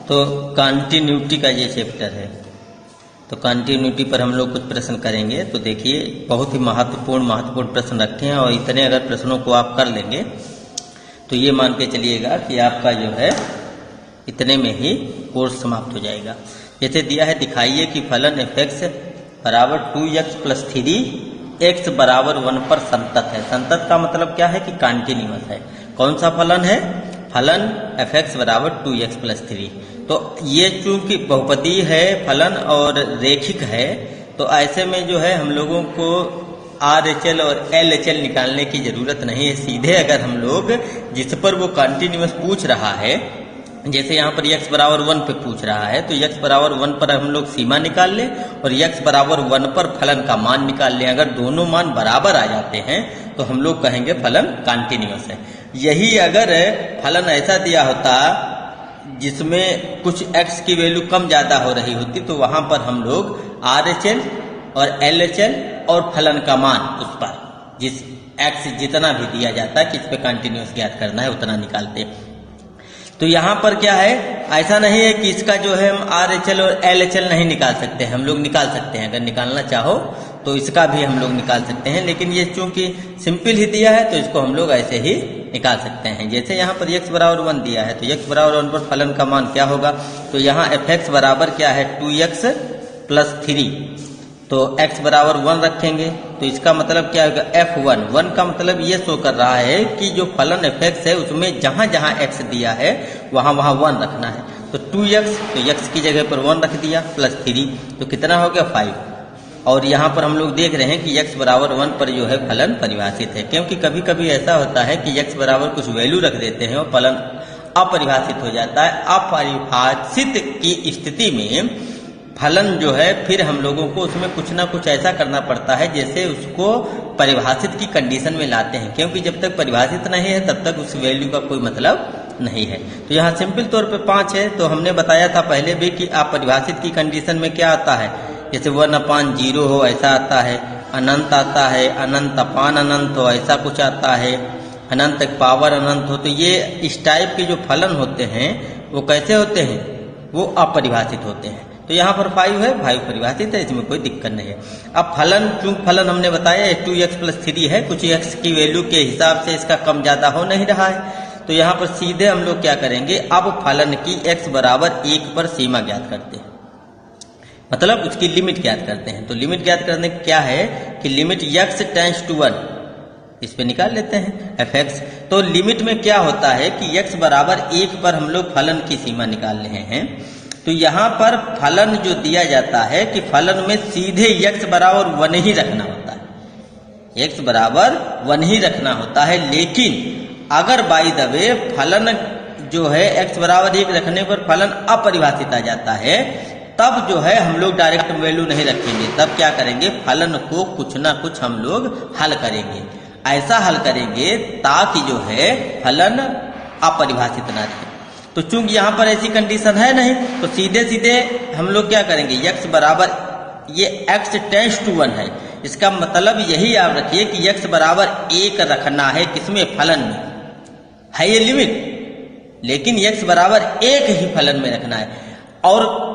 तो कंटिन्यूटी का ये चैप्टर है, तो कंटिन्यूटी पर हम लोग कुछ प्रश्न करेंगे। तो देखिए बहुत ही महत्वपूर्ण प्रश्न रखे हैं और इतने अगर प्रश्नों को आप कर लेंगे तो ये मान के चलिएगा कि आपका जो है इतने में ही कोर्स समाप्त हो जाएगा। जैसे दिया है, दिखाइए कि फलन fx बराबर 2x प्लस 3x बराबर 1 पर संतत है। संतत का मतलब क्या है कि कंटिन्यूअस है। कौन सा फलन है? फलन fx बराबर 2x प्लस 3। तो ये चूंकि बहुपदी है फलन और रेखिक है, तो ऐसे में जो है हम लोगों को RHL और LHL निकालने की जरूरत नहीं है। सीधे अगर हम लोग जिस पर वो कंटिन्यूअस पूछ रहा है, जैसे यहाँ पर x बराबर 1 पे पूछ रहा है, तो x बराबर 1 पर हम लोग सीमा निकाल लें और x बराबर 1 पर फलन का मान निकाल लें। अगर दोनों मान बराबर आ जाते हैं तो हम लोग कहेंगे फलन कंटिन्यूअस है। यही अगर फलन ऐसा दिया होता जिसमें कुछ x की वैल्यू कम ज्यादा हो रही होती, तो वहां पर हम लोग RHL और LHL और फलन का मान उस पर जिस x जितना भी दिया जाता है कि इस पे कंटिन्यूअस ज्ञात करना है उतना निकालते। तो यहाँ पर क्या है, ऐसा नहीं है कि इसका जो है हम RHL और LHL नहीं निकाल सकते हैं, हम लोग निकाल सकते हैं। अगर निकालना चाहो तो इसका भी हम लोग निकाल सकते हैं, लेकिन ये चूंकि सिंपल ही दिया है तो इसको हम लोग ऐसे ही निकाल सकते हैं। जैसे यहाँ पर x बराबर 1 दिया है, तो x बराबर 1 पर फलन का मान क्या होगा? तो यहाँ fx बराबर क्या है? 2x plus 3। तो x बराबर 1 रखेंगे, तो इसका मतलब क्या होगा? f1। 1 का मतलब ये शो कर रहा है कि जो फलन fx है उसमें जहां जहां x दिया है वहां वहां 1 रखना है। तो 2x, तो x की जगह पर 1 रख दिया, प्लस 3, तो कितना हो गया? 5। और यहाँ पर हम लोग देख रहे हैं कि x बराबर 1 पर जो है फलन परिभाषित है, क्योंकि कभी कभी ऐसा होता है कि x बराबर कुछ वैल्यू रख देते हैं और फलन अपरिभाषित हो जाता है। अपरिभाषित की स्थिति में फलन जो है फिर हम लोगों को उसमें कुछ ना कुछ ऐसा करना पड़ता है जैसे उसको परिभाषित की कंडीशन में लाते हैं, क्योंकि जब तक परिभाषित नहीं है तब तक उस वैल्यू का कोई मतलब नहीं है। तो यहाँ सिंपल तौर पे 5 है, तो हमने बताया था पहले भी कि अपरिभाषित की कंडीशन में क्या आता है, जैसे 1/0 हो ऐसा आता है, अनंत आता है, अनंत अपान अनंत हो ऐसा कुछ आता है, अनंत पावर अनंत हो। तो ये इस टाइप के जो फलन होते हैं वो कैसे होते हैं? वो अपरिभाषित होते हैं। तो यहाँ पर 5 है, 5 परिभाषित है, इसमें कोई दिक्कत नहीं है। अब फलन, चूंकि फलन हमने बताया 2x प्लस 3 है, कुछ x की वैल्यू के हिसाब से इसका कम ज्यादा हो नहीं रहा है, तो यहाँ पर सीधे हम लोग क्या करेंगे? अब फलन की x बराबर 1 पर सीमा ज्ञात करते हैं, मतलब उसकी लिमिट ज्ञात करते हैं। तो लिमिट ज्ञात करने क्या है कि लिमिट x टेंड्स टू 1, इस पे निकाल लेते हैं fx। तो लिमिट में क्या होता है कि x बराबर 1 पर हम लोग फलन की सीमा निकाल रहे हैं। तो यहाँ पर फलन जो दिया जाता है कि फलन में सीधे x बराबर 1 ही रखना होता है, x बराबर 1 ही रखना होता है। लेकिन अगर बाय द वे फलन जो है x बराबर 1 रखने पर फलन अपरिभाषित आ जाता है, तब जो है हम लोग डायरेक्ट वैल्यू नहीं रखेंगे। तब क्या करेंगे? फलन को कुछ ना कुछ हम लोग हल करेंगे, ऐसा हल करेंगे ताकि जो है फलन अपरिभाषित ना रहे। तो चूंकि यहाँ पर ऐसी कंडीशन है नहीं, तो सीधे सीधे हम लोग क्या करेंगे? x बराबर, ये x टेंड्स टू 1 है, इसका मतलब यही आप रखिए कि x बराबर 1 रखना है। किसमें? फलन में है ये लिमिट, लेकिन x बराबर 1 ही फलन में रखना है और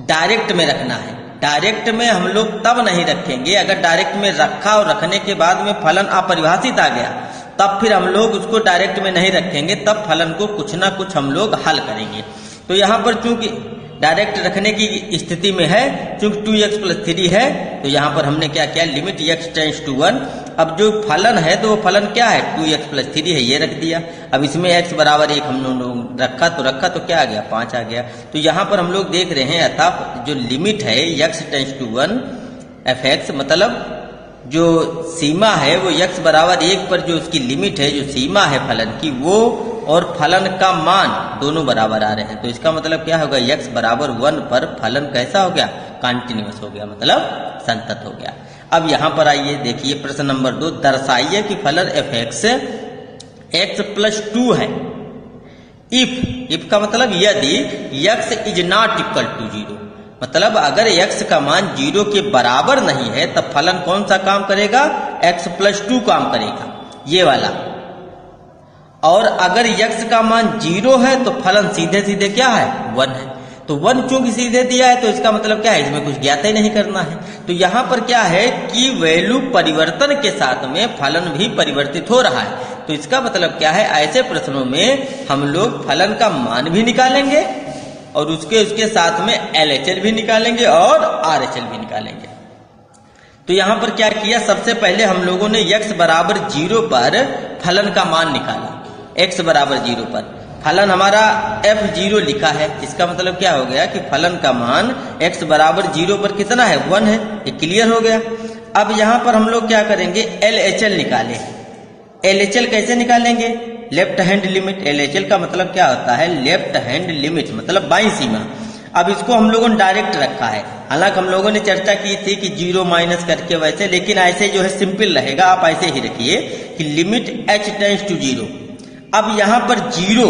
डायरेक्ट में रखना है। डायरेक्ट में हम लोग तब नहीं रखेंगे, अगर डायरेक्ट में रखा और रखने के बाद में फलन अपरिभाषित आ गया तब फिर हम लोग उसको डायरेक्ट में नहीं रखेंगे, तब फलन को कुछ ना कुछ हम लोग हल करेंगे। तो यहाँ पर चूंकि डायरेक्ट रखने की स्थिति में है, चूंकि 2x प्लस 3 है, तो यहाँ पर हमने क्या किया? Limit x tends to 1। अब जो फलन है तो वो फलन क्या है? 2x प्लस 3 है, ये रख दिया। अब इसमें x बराबर 1 हम लोग रखा तो क्या आ गया? 5 आ गया। तो यहाँ पर हम लोग देख रहे हैं अतः जो लिमिट है x टेंड्स टू 1 fx, मतलब जो सीमा है वो x बराबर 1 पर जो उसकी लिमिट है, जो सीमा है फलन की, वो और फलन का मान दोनों बराबर आ रहे हैं। तो इसका मतलब क्या होगा? x बराबर 1 पर फलन कैसा हो गया? कंटिन्यूअस हो गया, मतलब संतत हो गया। अब यहाँ पर आइए देखिए प्रश्न नंबर 2, दर्शाइए कि फलन fx x प्लस 2 है इफ का मतलब यदि x is not equal to 0, मतलब अगर x का मान 0 के बराबर नहीं है तब फलन कौन सा काम करेगा? x प्लस 2 काम करेगा, ये वाला। और अगर यक्स का मान 0 है तो फलन सीधे सीधे क्या है 1 है। तो 1 चूंकि सीधे दिया है तो इसका मतलब क्या है, इसमें कुछ ज्ञात ही नहीं करना है। तो यहाँ पर क्या है कि वैल्यू परिवर्तन के साथ में फलन भी परिवर्तित हो रहा है। तो इसका मतलब क्या है, ऐसे प्रश्नों में हम लोग फलन का मान भी निकालेंगे और उसके साथ में LHL भी निकालेंगे और RHL भी निकालेंगे। तो यहाँ पर क्या किया, सबसे पहले हम लोगों ने x बराबर 0 पर फलन का मान निकाला। x बराबर 0 पर फलन हमारा f0 लिखा है, इसका मतलब क्या हो गया कि फलन का मान x बराबर 0 पर कितना है 1 है। ये क्लियर हो गया। अब यहाँ पर हम लोग क्या करेंगे, LHL निकालें। LHL कैसे निकालेंगे, लेफ्ट हैंड लिमिट। LHL का मतलब क्या होता है, लेफ्ट हैंड लिमिट मतलब बाईं सीमा। अब इसको हम लोगों ने डायरेक्ट रखा है, हालांकि हम लोगों ने चर्चा की थी कि 0 माइनस करके वैसे, लेकिन ऐसे जो है सिंपल रहेगा, आप ऐसे ही रखिए कि लिमिट h टेंड्स टू 0। अब यहां पर 0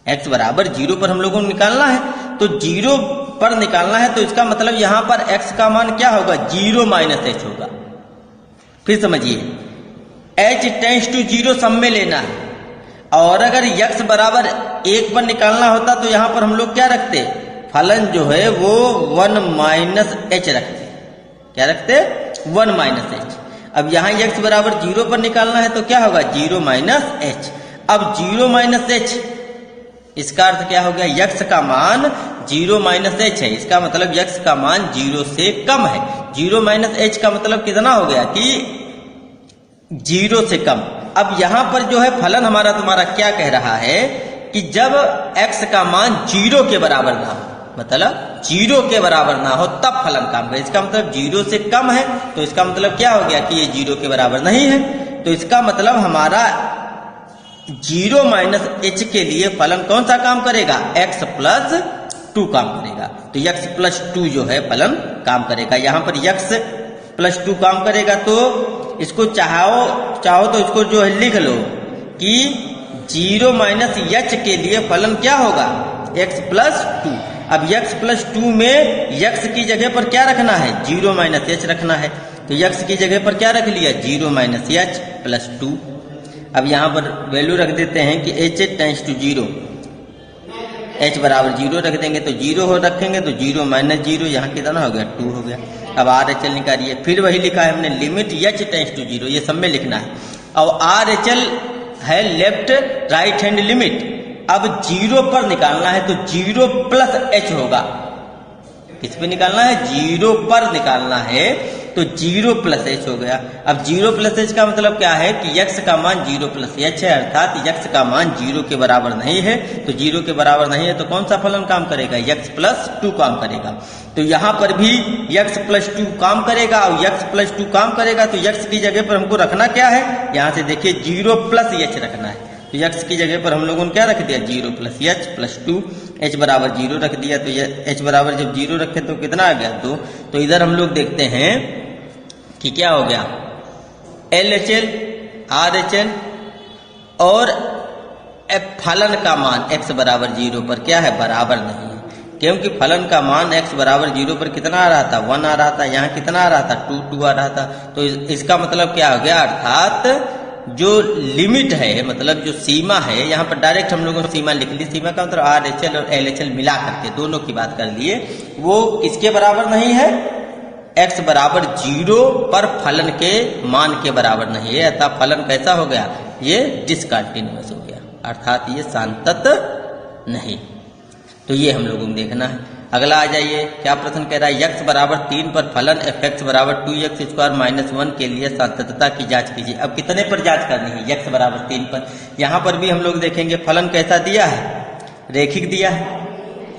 x बराबर 0 पर हम लोगों को निकालना है, तो 0 पर निकालना है तो इसका मतलब यहां पर x का मान क्या होगा 0 माइनस h होगा। फिर समझिए, h टेंड्स टू 0 सब में लेना है, और अगर x बराबर 1 पर निकालना होता तो यहां पर हम लोग क्या रखते, फलन जो है वो 1 माइनस h रखते। क्या रखते, 1 माइनस h। अब यहां x बराबर 0 पर निकालना है तो क्या होगा 0 माइनस h। अब 0 माइनस h, इसका अर्थ क्या हो गया, x का मान 0 माइनस h है, इसका मतलब x का मान 0 से कम है। 0 माइनस h का मतलब कितना हो गया कि 0 से कम। अब यहां पर जो है फलन हमारा तुम्हारा क्या कह रहा है कि जब x का मान 0 के बराबर ना हो, मतलब 0 के बराबर ना हो तब फलन काम करे। इसका मतलब 0 से कम है, तो इसका मतलब क्या हो गया कि ये 0 के बराबर नहीं है। तो इसका मतलब हमारा 0 माइनस h के लिए फलन कौन सा काम करेगा, x प्लस 2 काम करेगा। तो x प्लस 2 जो है फलन काम करेगा। यहाँ पर x प्लस 2 काम करेगा, तो इसको चाहो तो इसको जो है लिख लो कि 0 माइनस h के लिए फलन क्या होगा, x प्लस 2। अब x प्लस 2 में x की जगह पर क्या रखना है, 0 माइनस h रखना है। तो x की जगह पर क्या रख लिया, 0 माइनस h प्लस 2। अब यहाँ पर वैल्यू रख देते हैं कि h टेंड्स टू 0, h बराबर 0 रख देंगे तो 0 हो रखेंगे तो 0 माइनस 0, यहाँ कितना हो गया 2 हो गया। अब RHL निकालिए, फिर वही लिखा है हमने लिमिट h टेंड्स टू 0, ये सब में लिखना है। और RHL है लेफ्ट राइट हैंड लिमिट। अब 0 पर निकालना है तो 0 प्लस h होगा। किस पे निकालना है, 0 पर निकालना है तो 0 प्लस h हो गया। अब 0 प्लस h का मतलब क्या है कि x का मान 0 प्लस h है, अर्थात x का मान 0 के बराबर नहीं है। तो 0 के बराबर नहीं है तो कौन सा फलन काम करेगा, x प्लस 2 काम करेगा। तो यहाँ पर भी x प्लस 2 काम करेगा और x प्लस 2 काम करेगा, तो x की जगह पर हमको रखना क्या है, यहाँ से देखिए 0 प्लस h रखना है। तो x की जगह पर हम लोगों ने क्या रख दिया, 0 प्लस h प्लस 2, h बराबर 0 रख दिया। तो h बराबर जब 0 रखे तो कितना आ गया 2। तो इधर हम लोग देखते हैं कि क्या हो गया, LHL RHL और फलन का मान x बराबर 0 पर क्या है, बराबर नहीं है, क्योंकि फलन का मान x बराबर 0 पर कितना आ रहा था, 1 आ रहा था, यहाँ कितना आ रहा था 2 आ रहा था। तो इसका मतलब क्या हो गया, अर्थात जो लिमिट है, मतलब जो सीमा है, यहाँ पर डायरेक्ट हम लोगों ने सीमा लिख ली। सीमा का मतलब RHL और LHL मिला करके दोनों की बात कर लिए, वो किसके बराबर नहीं है, x बराबर 0 पर फलन के मान के बराबर नहीं है, अतः फलन कैसा हो गया, ये डिसकंटिन्यूअस हो गया, अर्थात ये सांतत नहीं। तो ये हम लोगों को देखना है। अगला आ जाइए, क्या प्रश्न कह रहा है, x बराबर 3 पर फलन fx बराबर 2x स्क्वायर माइनस 1 के लिए सांततता की जांच कीजिए। अब कितने पर जांच करनी है, x बराबर 3 पर। यहाँ पर भी हम लोग देखेंगे फलन कैसा दिया है, रेखिक दिया है,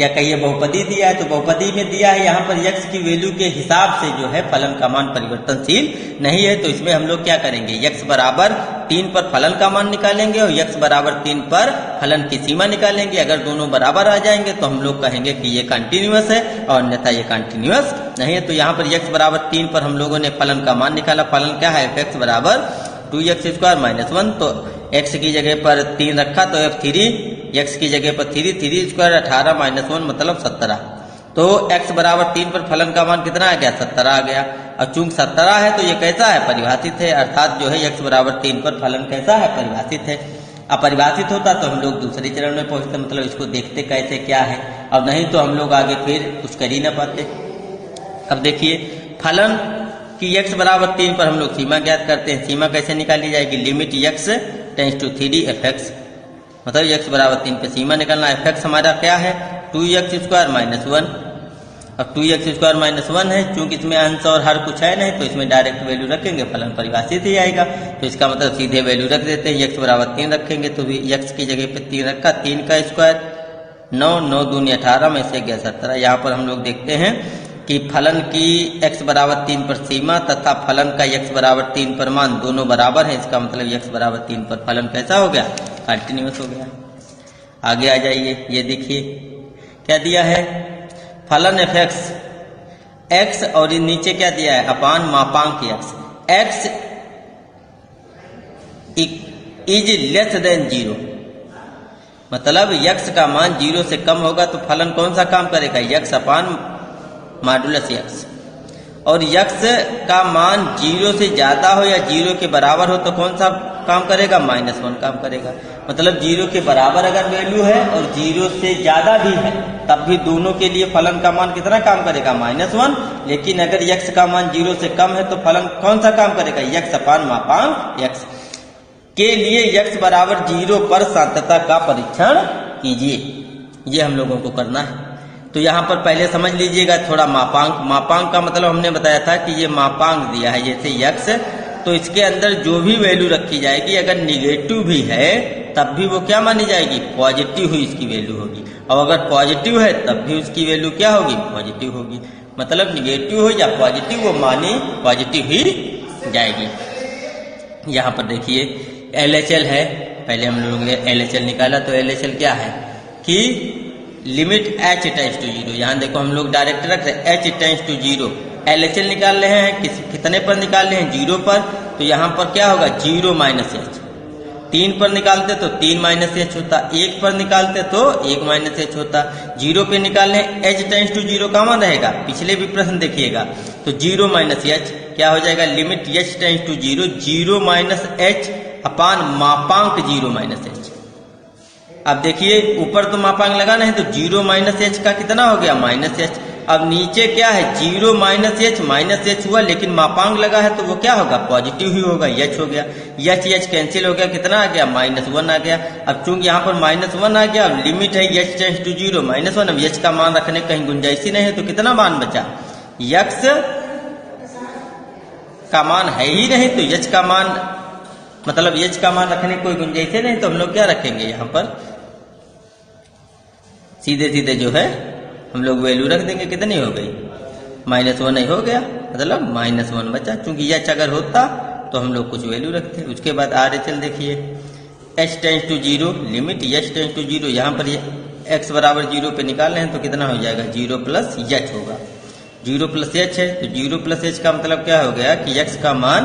या कहिए बहुपदी दिया है। तो बहुपदी में दिया है, यहाँ पर x की वैल्यू के हिसाब से जो है फलन का मान परिवर्तनशील नहीं है। तो इसमें हम लोग क्या करेंगे, x बराबर 3 पर फलन का मान निकालेंगे और x बराबर 3 पर फलन की सीमा निकालेंगे। अगर दोनों बराबर आ जाएंगे तो हम लोग कहेंगे कि ये कंटिन्यूअस है, और अन्यथा ये कंटिन्यूअस नहीं है। तो यहाँ पर x बराबर 3 पर हम लोगों ने फलन का मान निकाला। फलन क्या है, f बराबर 2x स्क्वायर माइनस 1। तो x की जगह पर 3 रखा तो f3, x की जगह पर 3 स्क्वायर 18 माइनस 1 मतलब 17। तो x बराबर 3 पर फलन का मान कितना आ गया, 17 आ गया। और चूंकि 17 है तो ये कैसा है, परिभाषित है, अर्थात जो है x बराबर 3 पर फलन कैसा है, परिभाषित है। अपरिभाषित होता तो हम लोग दूसरे चरण में पहुंचते, मतलब इसको देखते कैसे क्या है, अब नहीं तो हम लोग आगे फिर कुछ कर ही ना पाते। अब देखिए फलन की x बराबर 3 पर हम लोग सीमा ज्ञात करते हैं। सीमा कैसे निकाली जाएगी, limit x tends to 3 fx, मतलब x बराबर 3 पे सीमा निकालना। fx हमारा क्या है, 2x स्क्वायर माइनस 1। अब 2x स्क्वायर माइनस 1 है, चूंकि इसमें अंश और हर कुछ है नहीं तो इसमें डायरेक्ट वैल्यू रखेंगे, फलन परिभाषित ही आएगा। तो इसका मतलब सीधे वैल्यू रख देते हैं, x बराबर 3 रखेंगे तो भी x की जगह पे 3 रखा, 3 का स्क्वायर 9, 9 दूनी 18 में से गया 17। यहाँ पर हम लोग देखते हैं कि फलन की x बराबर 3 पर सीमा तथा फलन का x बराबर 3 पर मान दोनों बराबर है। इसका मतलब x बराबर 3 पर फलन कैसा हो गया, कंटिन्यूअस हो गया। आगे आ जाइए, ये देखिए क्या दिया है, फलन fx x और नीचे क्या दिया है, अपान मापांक x इज लेस देन 0, मतलब x का मान 0 से कम होगा तो फलन कौन सा काम करेगा, x अपान मॉडुलस x। और x का मान 0 से ज्यादा हो या 0 के बराबर हो तो कौन सा काम करेगा, -1 काम करेगा। मतलब 0 के बराबर अगर वैल्यू है और 0 से ज्यादा भी है तब भी दोनों के लिए फलन का मान कितना काम करेगा, -1। लेकिन अगर x का मान 0 से कम है तो फलन कौन सा काम करेगा, x अपान मापांक x। के लिए x बराबर 0 पर सांतता का परीक्षण कीजिए, ये हम लोगों को करना है। तो यहाँ पर पहले समझ लीजिएगा थोड़ा मापांक का मतलब हमने बताया था कि ये मापांक दिया है, जैसे x, तो इसके अंदर जो भी वैल्यू रखी जाएगी अगर निगेटिव भी है तब भी वो क्या मानी जाएगी, पॉजिटिव हुई इसकी वैल्यू होगी। और अगर पॉजिटिव है तब भी उसकी वैल्यू क्या होगी, पॉजिटिव होगी। मतलब निगेटिव हो या पॉजिटिव वो मानी पॉजिटिव ही जाएगी। यहाँ पर देखिए LHL है, पहले हम लोगों ने LHL निकाला तो LHL क्या है कि लिमिट h टेंड्स टू 0। यहाँ देखो हम लोग डायरेक्ट रख रहे h टेंड्स टू 0। LHL निकाल रहे हैं कितने पर निकाल रहे हैं, 0 पर, तो यहाँ पर क्या होगा 0 माइनस h। 3 पर निकालते तो 3 माइनस h होता, 1 पर निकालते तो 1 माइनस h होता। 0 पे निकाल लें h टेंड्स टू 0 का मान रहेगा, पिछले भी प्रश्न देखिएगा तो 0 माइनस h क्या हो जाएगा, limit h tends to 0, 0 minus h अपान मापांक 0 माइनस h। अब देखिए ऊपर तो मापांक लगाना है तो 0 माइनस h का कितना हो गया, माइनस h। अब नीचे क्या है, 0 माइनस h हुआ, लेकिन मापांक लगा है तो वो क्या होगा, पॉजिटिव ही होगा, h हो गया। h कैंसिल हो गया, कितना आ गया, -1 आ गया। अब चूंकि यहाँ पर -1 आ गया, अब लिमिट है h टेंड्स टू 0 -1, अब h का मान रखने कहीं गुंजाइश ही नहीं है तो कितना मान बचा, x का मान है ही नहीं तो h का मान, मतलब h का मान रखने कोई गुंजाइश ही नहीं तो हम लोग क्या रखेंगे, यहाँ पर सीधे सीधे जो है हम लोग वैल्यू रख देंगे, कितनी हो गई, -1 ही हो गया, मतलब -1 बचा। चूंकि h अगर होता तो हम लोग कुछ वैल्यू रखते। उसके बाद RHL देखिए, h tends to 0, limit h tends to 0, यहाँ पर x बराबर 0 पे निकाल रहे हैं तो कितना हो जाएगा, 0 प्लस h होगा। 0 प्लस h है तो 0 प्लस h का मतलब क्या हो गया कि x का मान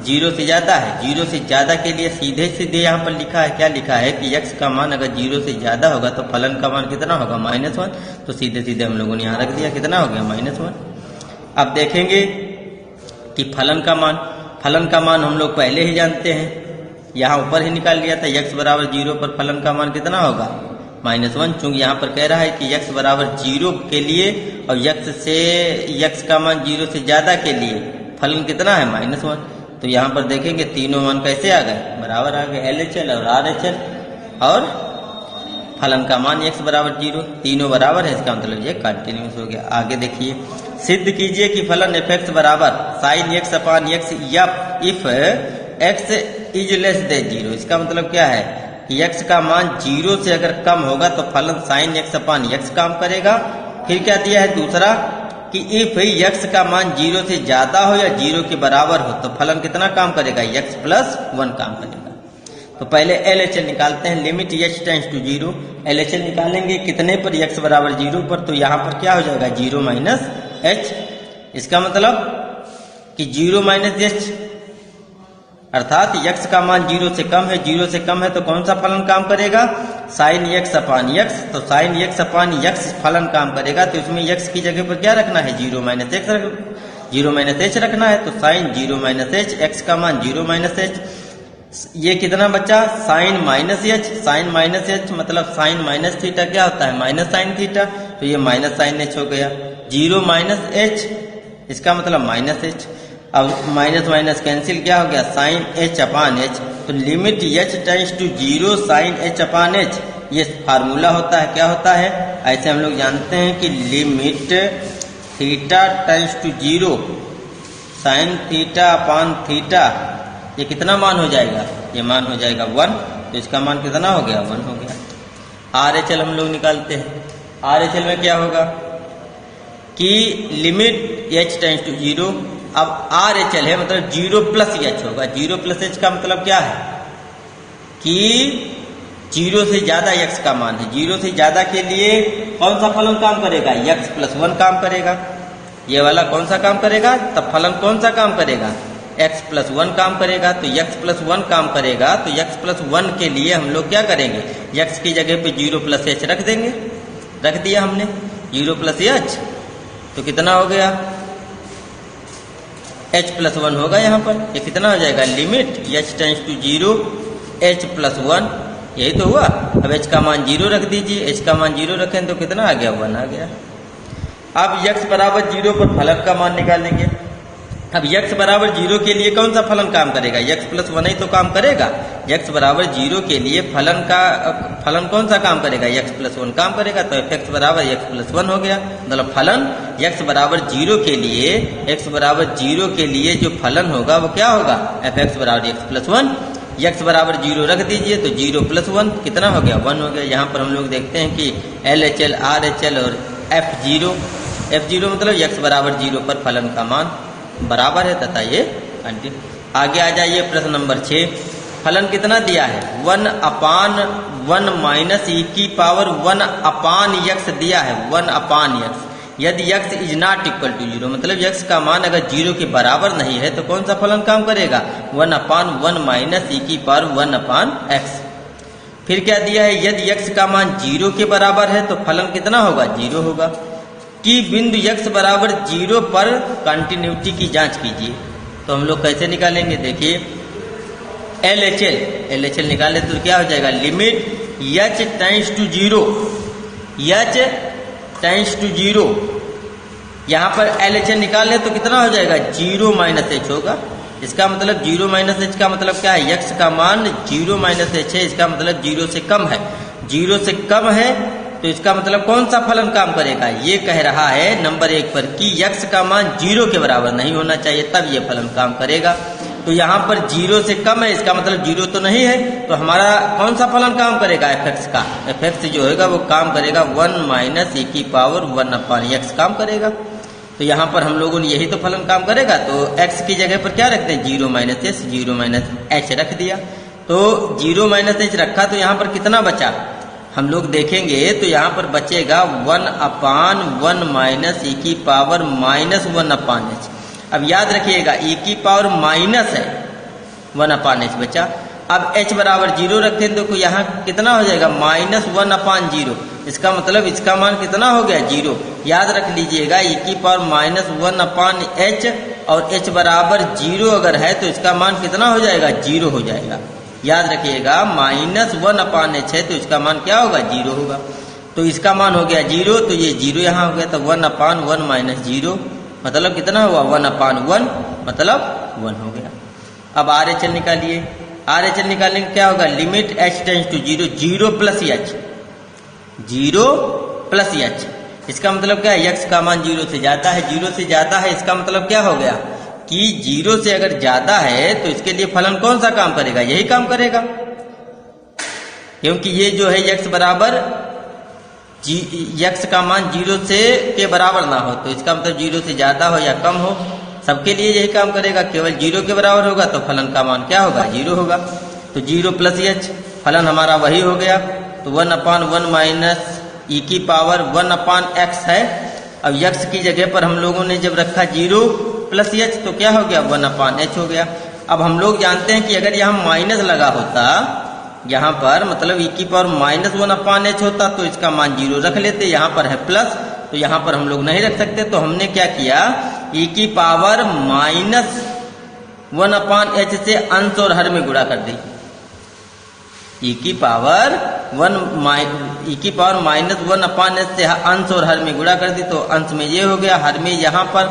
0 से ज्यादा है। 0 से ज्यादा के लिए सीधे सीधे यहाँ पर लिखा है, क्या लिखा है कि x का मान अगर 0 से ज्यादा होगा तो फलन का मान कितना होगा, -1। तो सीधे सीधे हम लोगों ने यहाँ रख दिया, कितना हो गया, -1। अब देखेंगे कि फलन का मान हम लोग पहले ही जानते हैं, यहाँ ऊपर ही निकाल लिया था, x बराबर 0 पर फलन का मान कितना होगा, -1। चूंकि यहाँ पर कह रहा है कि x बराबर 0 के लिए और x का मान 0 से ज्यादा के लिए फलन कितना है, -1। तो यहाँ पर देखेंगे तीनों मान कैसे आ गए, बराबर आ गए, LHL और RHL, और फलन का मान x बराबर 0, तीनों बराबर है, इसका मतलब ये कंटिन्यूअस हो गया। आगे देखिए, सिद्ध कीजिए कि फलन fx बराबर sin x अपान x या if x is less than 0। इसका मतलब क्या है कि x का मान 0 से अगर कम होगा तो फलन sin x अपान x काम करेगा। फिर क्या दिया है दूसरा कि इफ x का मान 0 से ज्यादा हो या 0 के बराबर हो तो फलन कितना काम करेगा, x प्लस 1 काम करेगा। तो पहले LHL निकालते हैं, limit h tends to 0। LHL निकालेंगे कितने पर, x बराबर 0 पर, तो यहाँ पर क्या हो जाएगा, 0 माइनस h। इसका मतलब कि 0 माइनस h अर्थात x का मान 0 से कम है, 0 से कम है तो कौन सा फलन काम करेगा, साइन x अपान x। तो साइन x अपान x फलन काम करेगा, तो इसमें x की जगह पर क्या रखना है, 0 माइनस h रखना है। तो साइन 0 माइनस h, x का मान 0 माइनस h, ये कितना बचा, sine minus h। Sine minus h मतलब साइन माइनस थीटा क्या होता है, माइनस साइन थीटा, तो ये माइनस साइन h हो गया। 0 माइनस h इसका मतलब माइनस h। अब माइनस माइनस कैंसिल, क्या हो गया, साइन h अपान h। तो limit h tends to 0 sine h अपान h, ये फार्मूला होता है, क्या होता है, ऐसे हम लोग जानते हैं कि limit theta tends to 0 sine theta अपान थीटा, ये कितना मान हो जाएगा, ये मान हो जाएगा 1। तो इसका मान कितना हो गया, 1 हो गया। RHL हम लोग निकालते हैं। RHL में क्या होगा कि लिमिट h टेंड्स टू 0, अब RHL है मतलब 0 प्लस h होगा। 0 प्लस h का मतलब क्या है कि 0 से ज्यादा x का मान है। 0 से ज्यादा के लिए कौन सा फलन काम करेगा, x प्लस 1 काम करेगा। ये वाला कौन सा काम करेगा, तब फलन कौन सा काम करेगा, x प्लस 1 काम करेगा। तो x प्लस 1 काम करेगा, तो x प्लस 1 के लिए हम लोग क्या करेंगे, x की जगह पे 0 प्लस h रख देंगे। रख दिया हमने 0 प्लस h, तो कितना हो गया, h प्लस 1 होगा यहाँ पर। ये कितना हो जाएगा, limit h tends to 0 h plus 1, यही तो हुआ। अब h का मान 0 रख दीजिए, h का मान 0 रखें तो कितना आ गया, 1 आ गया। अब x बराबर 0 पर फलन का मान निकालेंगे। अब x बराबर 0 के लिए कौन सा फलन काम करेगा, x प्लस 1 ही तो काम करेगा। x बराबर 0 के लिए फलन कौन सा काम करेगा, x प्लस 1 काम करेगा। तो f(x) बराबर x प्लस 1 हो गया। मतलब फलन x बराबर 0 के लिए, x बराबर 0 के लिए जो फलन होगा वो क्या होगा, f(x) बराबर x प्लस 1। x बराबर 0 रख दीजिए तो 0 प्लस 1 कितना हो गया, 1 हो गया। यहाँ पर हम लोग देखते हैं कि LHL, RHL और F0 मतलब x बराबर 0 पर फलन का मान बराबर है तथा ये कंटिन्यू। आगे आ जाइए प्रश्न नंबर 6। फलन कितना दिया है, 1 अपान 1 माइनस e की पावर 1 अपान x दिया है, 1 अपान x। यदि x is not equal to 0 मतलब x का मान अगर 0 के बराबर नहीं है तो कौन सा फलन काम करेगा, 1 अपान 1 माइनस e की पावर 1 अपान x। फिर क्या दिया है, यदि x का मान 0 के बराबर है तो फलन कितना होगा, 0 होगा। कि बिंदु x बराबर 0 पर कंटिन्यूटी की जांच कीजिए। तो हम लोग कैसे निकालेंगे, देखिए LHL निकाले तो क्या हो जाएगा, limit h tends to 0, h tends to 0। यहाँ पर LHL निकाले तो कितना हो जाएगा, 0 माइनस h होगा। इसका मतलब 0 माइनस h का मतलब क्या है, x का मान 0 माइनस h है, इसका मतलब 0 से कम है। 0 से कम है तो इसका मतलब कौन सा फलन काम करेगा, ये कह रहा है नंबर 1 पर कि x का मान 0 के बराबर नहीं होना चाहिए, तब ये फलन काम करेगा। तो यहाँ पर 0 से कम है, इसका मतलब 0 तो नहीं है, तो हमारा कौन सा फलन काम करेगा, f(x) का। f(x) जो होगा वो काम करेगा 1 माइनस e की पावर 1 अपान x काम करेगा। तो यहाँ पर हम लोगों ने यही तो फलन काम करेगा। तो x की जगह पर क्या रखते हैं, 0 माइनस h, 0 माइनस h रख दिया। तो 0 माइनस h रखा तो यहाँ पर कितना बचा, हम लोग देखेंगे तो यहाँ पर बचेगा 1 अपान 1 माइनस e की पावर माइनस 1 अपान h। अब याद रखिएगा e की पावर माइनस है, 1 अपान h बचा। अब h बराबर 0 रखते हैं तो यहाँ कितना हो जाएगा, माइनस 1 अपान 0। इसका मतलब इसका मान कितना हो गया, 0। याद रख लीजिएगा e की पावर माइनस 1 अपान h और h बराबर 0 अगर है तो इसका मान कितना हो जाएगा, 0 हो जाएगा। याद रखिएगा माइनस 1 अपान h है तो इसका मान क्या होगा, 0 होगा। तो इसका मान हो गया 0, तो ये 0 यहाँ हो गया। तो 1 अपान 1 माइनस 0 मतलब कितना हुआ, 1 अपान 1 मतलब 1 हो गया। अब RHL निकालिए। RHL निकालने का क्या होगा, limit h tends to 0, 0 plus h, 0 plus h। इसका मतलब क्या है, x का मान 0 से ज्यादा है, 0 से ज्यादा है, इसका मतलब क्या हो गया कि 0 से अगर ज्यादा है तो इसके लिए फलन कौन सा काम करेगा, यही काम करेगा। क्योंकि ये जो है x बराबर x का मान 0 से के बराबर ना हो, तो इसका मतलब 0 से ज्यादा हो या कम हो, सबके लिए यही काम करेगा। केवल 0 के बराबर होगा तो फलन का मान क्या होगा, 0 होगा। तो 0 प्लस h फलन हमारा वही हो गया। तो 1 अपान 1 माइनस e की पावर 1 अपान x है। अब x की जगह पर हम लोगों ने जब रखा 0 प्लस h तो क्या हो गया, 1 अपान h हो गया। अब हम लोग जानते हैं कि अगर यहाँ माइनस लगा होता यहाँ पर, मतलब e की पावर -1/h होता तो इसका मान 0 रख लेते। यहाँ पर है प्लस, तो यहाँ पर हम लोग नहीं रख सकते, तो हमने क्या किया, e की पावर -1/h से अंश और हर में गुणा कर दी। e की पावर -1/h से अंश और हर में गुणा कर दी, तो अंश में ये हो गया, हर में यहाँ पर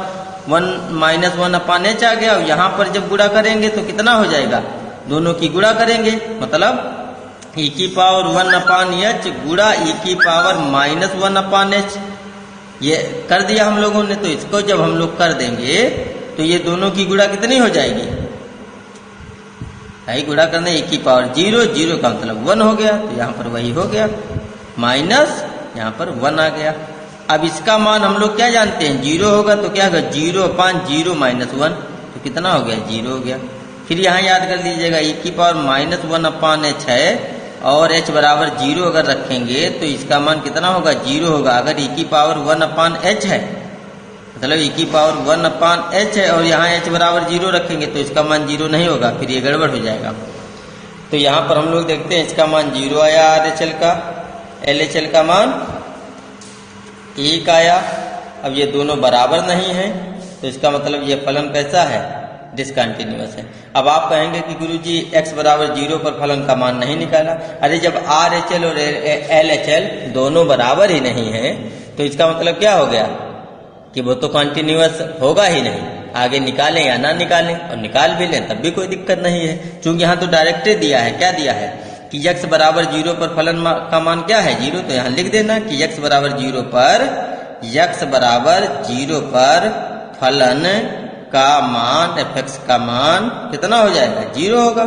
1-1/h आ गया, और यहाँ पर जब गुणा करेंगे तो कितना हो जाएगा, दोनों की गुणा करेंगे, मतलब e की पावर 1/h गुणा e की पावर -1/h, ये कर दिया हम लोगों ने। तो इसको जब हम लोग कर देंगे तो ये दोनों की गुणा कितनी हो जाएगी, भाई गुणा करने e की पावर 0 का मतलब 1 हो गया, तो यहाँ पर वही हो गया, माइनस यहाँ पर 1 आ गया। अब इसका मान हम लोग क्या जानते हैं, 0 होगा, तो क्या होगा 0/0 -1, तो कितना हो गया, 0 हो गया। फिर यहाँ याद कर लीजिएगा e की पावर -1/h है और h बराबर 0 अगर रखेंगे तो इसका मान कितना होगा, 0 होगा। अगर e की पावर 1/h है, मतलब e की पावर 1/h है और यहाँ h बराबर 0 रखेंगे तो इसका मान 0 नहीं होगा, फिर ये गड़बड़ हो जाएगा। तो यहाँ पर हम लोग देखते हैं इसका मान 0 आया, RHL का, LHL का मान 1 आया। अब ये दोनों बराबर नहीं है, तो इसका मतलब ये फलन कैसा है, डिसकंटिन्यूअस है। अब आप कहेंगे कि गुरुजी x बराबर 0 पर फलन का मान नहीं निकाला। अरे जब RHL और LHL दोनों बराबर ही नहीं है तो इसका मतलब क्या हो गया कि वो तो कंटिन्यूअस होगा ही नहीं, आगे निकालें या ना निकालें, और निकाल भी लें तब भी कोई दिक्कत नहीं है। चूंकि यहाँ तो डायरेक्ट दिया है, क्या दिया है कि x बराबर 0 पर फलन का मान क्या है, 0, तो यहाँ लिख देना कि x बराबर 0 पर फलन का मान, fx का मान कितना हो जाएगा, 0 होगा।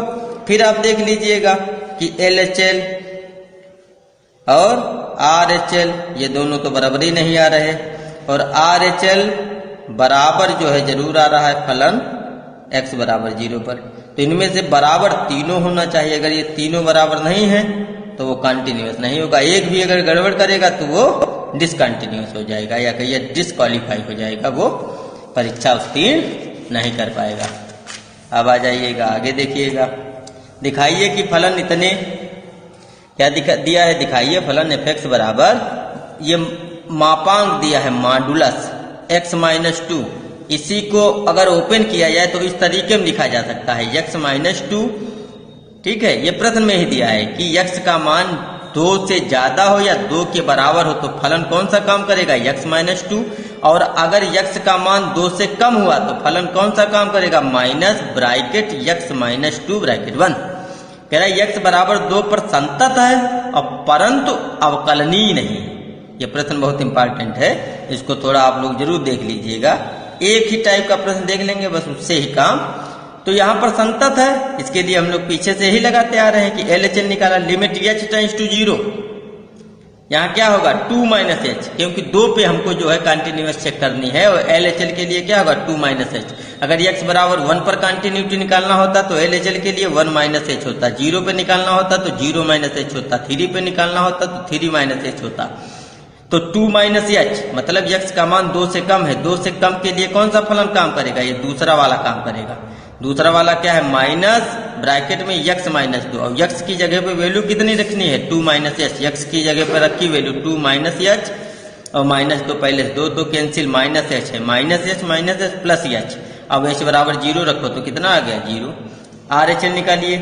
फिर आप देख लीजिएगा कि LHL और RHL ये दोनों तो बराबर ही नहीं आ रहे, और RHL बराबर जो है जरूर आ रहा है फलन x बराबर 0 पर। तो इनमें से बराबर तीनों होना चाहिए, अगर ये तीनों बराबर नहीं है तो वो कंटिन्यूअस नहीं होगा। एक भी अगर गड़बड़ करेगा तो वो डिसकंटिन्यूअस हो जाएगा, या कहिए डिसक्वालीफाई हो जाएगा, वो परीक्षा उत्तीर्ण नहीं कर पाएगा। अब आ जाइएगा आगे, देखिएगा, दिखाइए कि फलन इतने, क्या दिया है, दिखाइए फलन fx बराबर, ये मापांक दिया है मॉडुलस x-2, इसी को अगर ओपन किया जाए तो इस तरीके में लिखा जा सकता है x-2, ठीक है। ये प्रश्न में ही दिया है कि x का मान 2 से ज्यादा हो या 2 के बराबर हो तो फलन कौन सा काम करेगा, x-2, और अगर x का मान 2 से कम हुआ तो फलन कौन सा काम करेगा, माइनस ब्रैकेट x-2 ब्रैकेट 1। कह रहा है x बराबर 2 पर संतत है और परंतु अवकलनीय नहीं। ये प्रश्न बहुत इंपॉर्टेंट है, इसको थोड़ा आप लोग जरूर देख लीजिएगा। एक ही टाइप का प्रश्न देख लेंगे बस, उससे ही काम। तो यहाँ पर संतत है, इसके लिए हम लोग पीछे से ही लगाते आ रहे हैं कि LHL निकाला, लिमिट h टेंड्स टू 0, यहाँ क्या होगा 2 - h, क्योंकि 2 पे हमको जो है कंटिन्यूअस चेक करनी है, और LHL के लिए क्या होगा 2 - h। अगर x बराबर 1 पर कंटिन्यूटी निकालना होता तो LHL के लिए 1 - h होता, 0 पे निकालना होता तो 0 - h होता, 3 पे निकालना होता तो 3 - h होता। तो 2 - h मतलब x का मान 2 से कम है, 2 से कम के लिए कौन सा फलन काम करेगा, ये दूसरा वाला काम करेगा। दूसरा वाला क्या है, माइनस ब्रैकेट में x-2, और x की जगह पे वैल्यू कितनी रखनी है 2 - h, x की जगह पर रखी वैल्यू 2 - h, और -2 पहले 2 तो कैंसिल, -h है, -h प्लस h। अब h बराबर 0 रखो तो कितना आ गया 0। RHL निकालिए,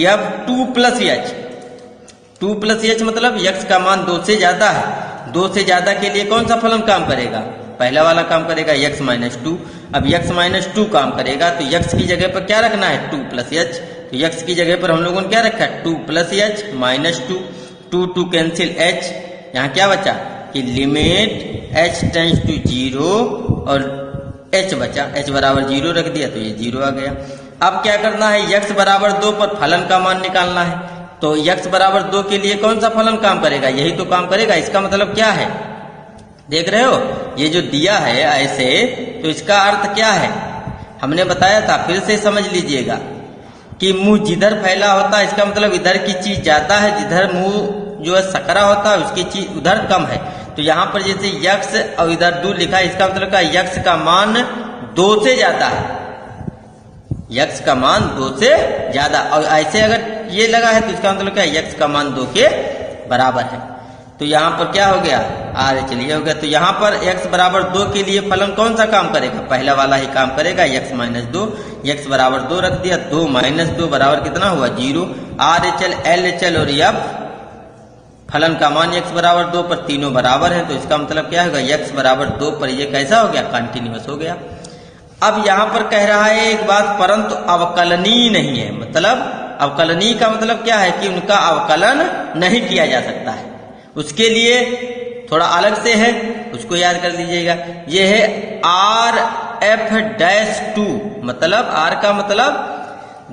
अब 2 + h मतलब x का मान 2 से ज्यादा है, 2 से ज्यादा के लिए कौन सा फलन काम करेगा, पहला वाला काम करेगा x-2। अब x-2 काम करेगा तो x की जगह पर क्या रखना है 2 + h, तो x की जगह पर हम लोगों ने क्या रखा है 2 + h -2, 2 कैंसिल h, यहाँ क्या बचा कि लिमिट h टेंड्स टू 0 और h बचा, h बराबर 0 रख दिया तो ये 0 आ गया। अब क्या करना है, x बराबर 2 पर फलन का मान निकालना है, तो x बराबर 2 के लिए कौन सा फलन काम करेगा, यही तो काम करेगा। इसका मतलब क्या है, देख रहे हो, ये जो दिया है ऐसे, तो इसका अर्थ क्या है, हमने बताया था, फिर से समझ लीजिएगा कि मुंह जिधर फैला होता है इसका मतलब इधर की चीज ज्यादा है, जिधर मुंह जो है सकरा होता है उसकी चीज उधर कम है। तो यहाँ पर जैसे यक्स और इधर 2 लिखा है, इसका मतलब का यक्स का मान 2 से ज्यादा है, x का मान 2 से ज्यादा। और ऐसे अगर ये लगा है तो इसका मतलब क्या है, x का मान 2 के बराबर है। तो यहाँ पर क्या हो गया, आर चलिए हो गया। तो यहाँ पर x बराबर 2 के लिए फलन कौन सा काम करेगा, पहला वाला ही काम करेगा, x माइनस 2। x बराबर 2 रख दिया, 2 माइनस 2 बराबर कितना हुआ 0। आर एच एल एच और एफ फलन का मान x बराबर 2 पर तीनों बराबर है। तो इसका मतलब क्या होगा, x बराबर 2 पर ये कैसा हो गया, कंटिन्यूअस हो गया। अब यहाँ पर कह रहा है एक बात, परंतु अवकलनीय नहीं है। मतलब अवकलनीय का मतलब क्या है कि उनका अवकलन नहीं किया जा सकता है। उसके लिए थोड़ा अलग से है, उसको याद कर लीजिएगा। ये है आर एफ डैश 2, मतलब आर का मतलब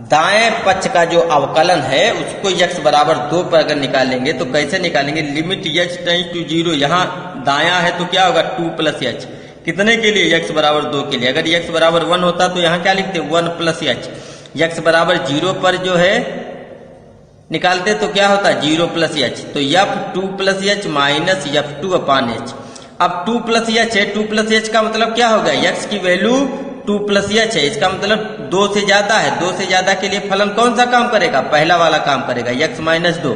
दाएं पक्ष का जो अवकलन है उसको x बराबर 2 पर अगर निकालेंगे तो कैसे निकालेंगे, लिमिट h टेंड्स टू 0। यहाँ दायां है तो क्या होगा 2 प्लस h, कितने के लिए, x बराबर 2 के लिए। अगर x बराबर 1 होता तो यहाँ क्या लिखते 1 प्लस h। x बराबर 0 पर जो है निकालते तो क्या होता 0 प्लस h। तो f2 plus h minus f2 अपान h। अब 2 प्लस h है, 2 प्लस h का मतलब क्या होगा, x की वैल्यू 2 प्लस h है, इसका मतलब 2 से ज्यादा है। 2 से ज्यादा के लिए फलन कौन सा काम करेगा, पहला वाला काम करेगा, x माइनस 2।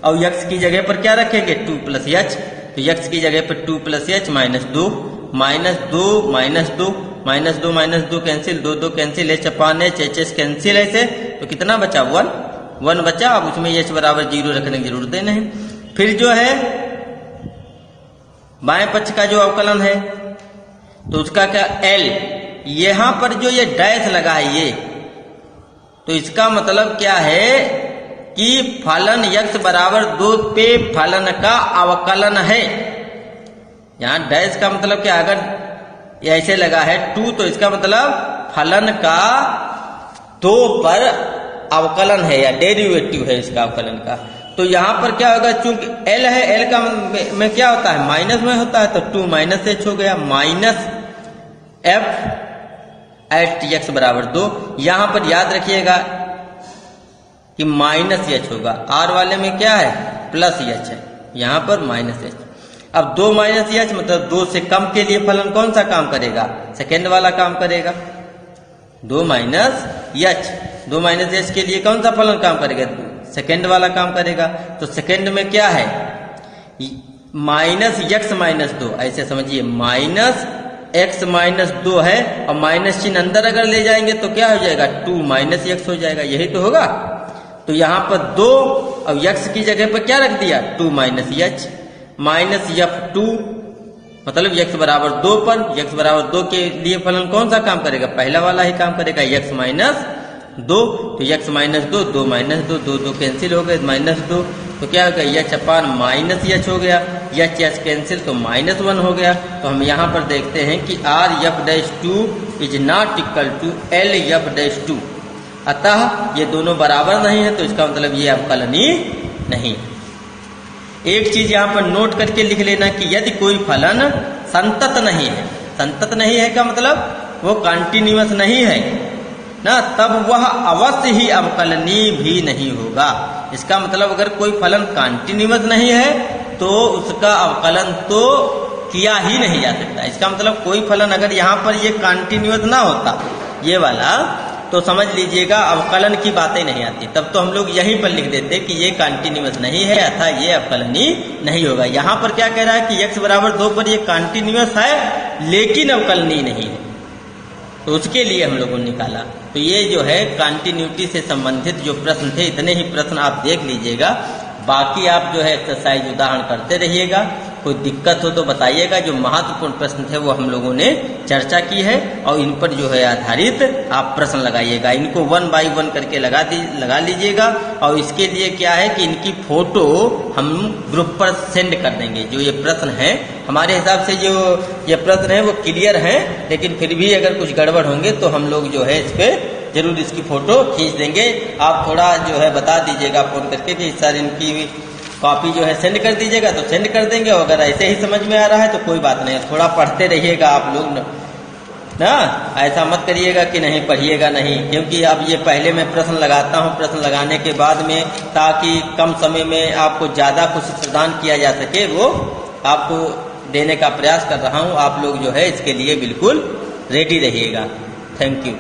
और x की जगह पर क्या रखेंगे 2 प्लस h। तो x की जगह पर 2 plus h minus 2 minus 2 minus 2 minus 2 minus 2 cancel, 2 2 cancel, h अपान h, h कैंसिल ऐसे, तो कितना बचा 1 बचा। अब उसमें h बराबर 0 रखने की जरूरत नहीं। फिर जो है बाएं पक्ष का जो अवकलन है तो उसका क्या l, यहां पर जो ये डैश लगा है ये, तो इसका मतलब क्या है कि फलन x बराबर 2 पे फलन का अवकलन है। यहां डैश का मतलब क्या, अगर ऐसे लगा है 2 तो इसका मतलब फलन का 2 पर अवकलन है या डेरिवेटिव है इसका अवकलन का। तो यहां पर क्या होगा, चूंकि l है, l का में क्या होता है माइनस में होता है, तो 2 माइनस h हो गया, माइनस f एट x बराबर 2। यहां पर याद रखिएगा कि माइनस h होगा, r वाले में क्या है प्लस h है, यहां पर माइनस h। अब 2 माइनस h मतलब 2 से कम के लिए फलन कौन सा काम करेगा, सेकेंड वाला काम करेगा। 2 माइनस h के लिए कौन सा फलन काम करेगा, सेकेंड वाला काम करेगा। तो सेकेंड में क्या है माइनस x माइनस 2, ऐसे समझिए माइनस x माइनस 2 है और माइनस चिन्ह अंदर अगर ले जाएंगे तो क्या हो जाएगा 2 माइनस x हो जाएगा, यही तो होगा। तो यहाँ पर 2 और x की जगह पर क्या रख दिया 2 माइनस h माइनस f2, मतलब x बराबर 2 पर, x बराबर 2 के लिए फलन कौन सा काम करेगा, पहला वाला ही काम करेगा, x माइनस 2। तो x माइनस 2, 2 माइनस 2, 2 2 कैंसिल हो गए, माइनस 2। तो क्या हो गया h अपान माइनस h हो गया, h कैंसिल तो माइनस 1 हो गया। तो हम यहाँ पर देखते हैं कि r f dash 2 is not equal to l f dash 2, अतः ये दोनों बराबर नहीं है। तो इसका मतलब ये अवकलनीय नहीं। एक चीज यहाँ पर नोट करके लिख लेना कि यदि कोई फलन संतत नहीं है, संतत नहीं है का मतलब वो कंटिन्यूअस नहीं है ना, तब वह अवश्य ही अवकलनीय भी नहीं होगा। इसका मतलब अगर कोई फलन कंटिन्यूअस नहीं है तो उसका अवकलन तो किया ही नहीं जा सकता। इसका मतलब कोई फलन अगर यहाँ पर ये कंटिन्यूअस ना होता ये वाला, तो समझ लीजिएगा अवकलन की बातें नहीं आती, तब तो हम लोग यहीं पर लिख देते कि ये कंटिन्यूअस नहीं है अतः ये अवकलनीय नहीं होगा। यहाँ पर क्या कह रहा है कि x बराबर 2 पर ये कंटिन्यूअस है लेकिन अवकलनीय नहीं है, तो उसके लिए हम लोगों ने निकाला। तो ये जो है कंटिन्यूटी से संबंधित जो प्रश्न थे, इतने ही प्रश्न आप देख लीजिएगा, बाकी आप जो है एक्सरसाइज उदाहरण करते रहिएगा। कोई दिक्कत हो तो बताइएगा। जो महत्वपूर्ण प्रश्न थे वो हम लोगों ने चर्चा की है और इन पर जो है आधारित आप प्रश्न लगाइएगा। इनको 1 बाय 1 करके लगा लीजिएगा। और इसके लिए क्या है कि इनकी फोटो हम ग्रुप पर सेंड कर देंगे। जो ये प्रश्न है हमारे हिसाब से जो ये प्रश्न है वो क्लियर है, लेकिन फिर भी अगर कुछ गड़बड़ होंगे तो हम लोग जो है इस पर जरूर इसकी फोटो खींच देंगे। आप थोड़ा जो है बता दीजिएगा फोन करके कि सर इनकी कॉपी जो है सेंड कर दीजिएगा, तो सेंड कर देंगे। अगर ऐसे ही समझ में आ रहा है तो कोई बात नहीं, थोड़ा पढ़ते रहिएगा आप लोग ना, ऐसा मत करिएगा कि नहीं पढ़िएगा नहीं, क्योंकि अब ये पहले मैं प्रश्न लगाता हूँ, प्रश्न लगाने के बाद में ताकि कम समय में आपको ज़्यादा कुछ प्रदान किया जा सके वो आपको देने का प्रयास कर रहा हूँ। आप लोग जो है इसके लिए बिल्कुल रेडी रहिएगा। Thank you.